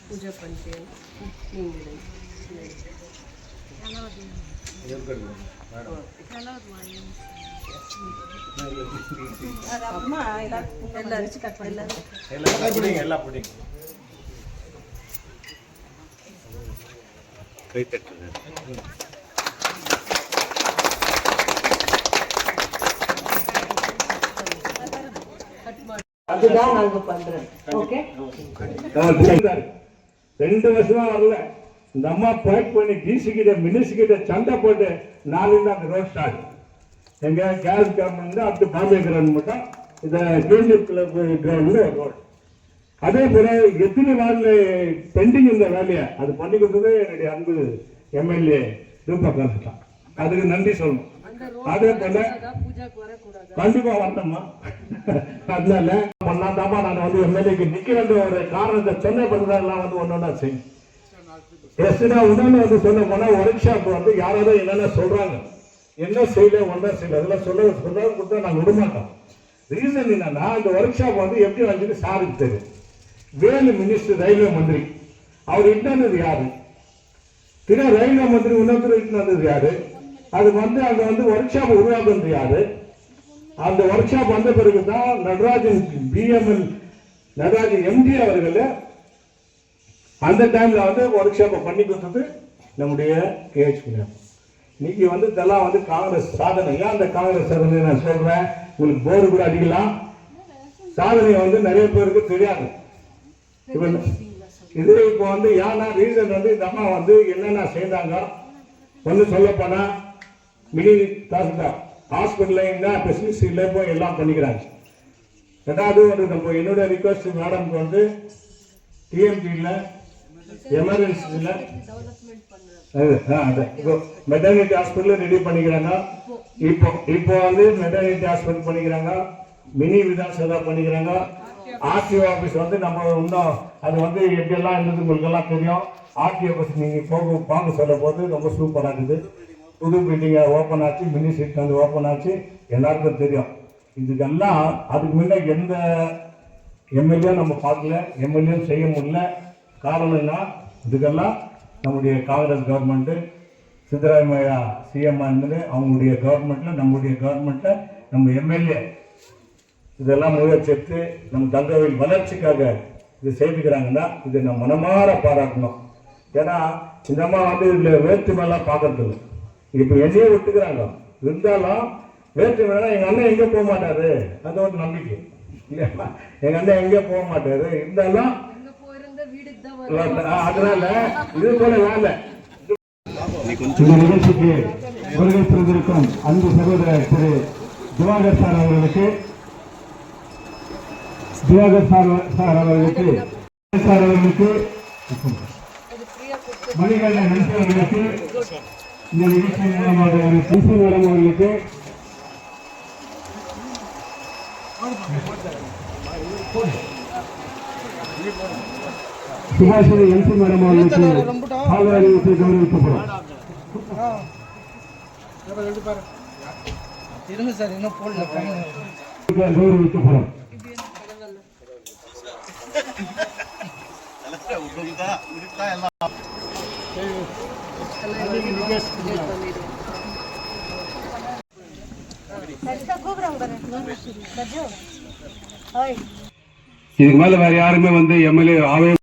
பூஜை பண்ணிட்டு நீங்கள் அம்மா எல்லாரும் கட் பண்ணி எல்லாம் பிடிங்க கை தட்டுங்க. அதுதான் நாங்க பண்றோம். ஓகே 2 வருஷமா வரல. இந்த அம்மா பேக் பண்ணி டிசி கிட்ட மினிஸ்டர் கிட்ட சண்டை போட்டு 4 அந்த ரோட் ஸ்டார்ட். எங்க கேஸ் கவர்மெண்ட் அடுத்து பாம்பே கிரவுண்ட் மட்டும் இந்த யூனியன் கிளப் கிரவுண்ட்ல ரோட். அதே போல எத்தனை நாள் பெண்டிங் இந்த வேலையை அது பண்ணி கொடுத்தது என்னுடைய அன்பு எம்எல்ஏ ரூபா காந்தான். அதுக்கு நன்றி சொல்லணும். அதே போல கண்டிப்பா வரணுமா அதனால பண்ணாதாமா நான் வந்து எம்எல்ஏக்கு நிக்க வேண்டிய ஒரு காரணத்தை சொன்ன பிறகுதான் வந்து ஒன்னொன்னா செய்யும். உடனே வந்து சொல்ல போனா ஒர்க் ஷாப் வந்து யாராவது என்னென்ன சொல்றாங்க என்ன செய்யல ஒன்றா செய்யல அதெல்லாம் சொல்ல கொடுத்தா நாங்கள் விடமாட்டோம். ரீசன் என்னன்னா இந்த ஒர்க் ஷாப் வந்து எப்படி வந்து சாருக்கு தெரியும். வேலு மினிஸ்டர் ரயில்வே மந்திரி அவர் இட்டு யாரு ரயில்வே மந்திரி இன்னொருத்தர் இட்டு யாரு அது வந்து அங்க வந்து ஒர்க் ஷாப் உருவாக்குறது யாரு. அந்த ஒர்க் ஷாப் வந்த பிறகுதான் நடராஜன் பிஎம்எல் நடராஜன் எம்டி அவர்கள் அந்த டைம்ல வந்து ஒர்க் ஷாப்பை பண்ணி கொடுத்தது நம்முடைய கேஎச் புனியா. இன்னைக்கு வந்து இதெல்லாம் வந்து காங்கிரஸ் சாதனை. ஏன் அந்த காங்கிரஸ் சாதனை நான் சொல்றேன், உங்களுக்கு போர்டு கூட அடிக்கலாம். சாதனை வந்து நிறைய பேருக்கு தெரியாது. இது இப்போ வந்து ஏன்னா ரீசன் வந்து இந்த அம்மா வந்து என்னென்ன செய்தாங்க ஒன்று சொல்ல போனா மினி தாசில்தார் ஹாஸ்பிட்டல் ஸ்பெஷலிஸ்ட் போய் எல்லாம் பண்ணிக்கிறாங்க. ரெண்டாவது வந்து நம்ம என்னோட ரிக்வஸ்ட் மேடம்க்கு வந்து டிஎம்டியில் எமர்ஜென்சியில் மெட்டர்னிட்டி ஹாஸ்பிட்டல் ரெடி பண்ணிக்கிறாங்க. இப்போ வந்து மெட்டர்னிட்டி ஹாஸ்பிட்டல் பண்ணிக்கிறாங்க. மினி விதான்சபா பண்ணிக்கிறாங்க. ஆர்டிஓ ஆஃபீஸ் வந்து நம்ம இன்னும் அது வந்து எப்படியெல்லாம் இருந்தது உங்களுக்கு எல்லாம் தெரியும். ஆர்டிஓ ஆஃபீஸ் நீங்கள் வாங்க சொல்ல போது ரொம்ப சூப்பராக இருக்குது. புது பில்டிங்கை ஓப்பன் ஆச்சு, மினி சீட் வந்து ஓப்பன் ஆச்சு, எல்லாருக்கும் தெரியும். இதுக்கெல்லாம் அதுக்கு முன்னே எந்த எம்எல்ஏ நம்ம பார்க்கல, எம்எல்ஏ செய்ய முடியல. காரணம்னா இதுக்கெல்லாம் நம்முடைய காங்கிரஸ் கவர்மெண்ட்டு சித்தராமையா சிஎம் இருந்தது. அவங்களுடைய கவர்மெண்ட்டில் நம்முடைய கவர்மெண்ட்டில் நம்ம எம்எல்ஏ இதெல்லாம் முயற்சித்து நம்ம தங்கவேல் வளர்ச்சிக்காக இது செய்துக்கிறாங்கன்னா இது நம்ம மனமாற பாராட்டணும். ஏன்னா இந்த அம்மா வந்து இதில் வேற்றுமையெல்லாம் பார்க்கறது இல்லை. இப்போ என்னையே விட்டுக்கிறாங்க. இருந்தாலும் வேற்றுமைனா எங்கள் அண்ணன் எங்கே போக மாட்டாரு, அது ஒரு நம்பிக்கை. எங்கள் அண்ணன் எங்கே போக மாட்டாரு. இருந்தாலும் அதனால இது போல வேலை இந்த நிகழ்ச்சிக்கு வருகை புரிந்திருக்கும் அன்பு சகோதரர் திரு திவாகர் சார் அவர்களுக்கு மணிகண்டன் நன்றி அவர்களுக்கு இந்த நிகழ்ச்சி மூலமாக மேடம் அவர்களுக்கு சுபாஷினி எம்பி மேடம் அவர்களுக்கு பால்வாரிக்கு கௌரவிக்கப்படும். கௌரவிக்கப்படும். இதுக்கு மேல வேற யாருமே வந்து எம்எல்ஏ ஆவே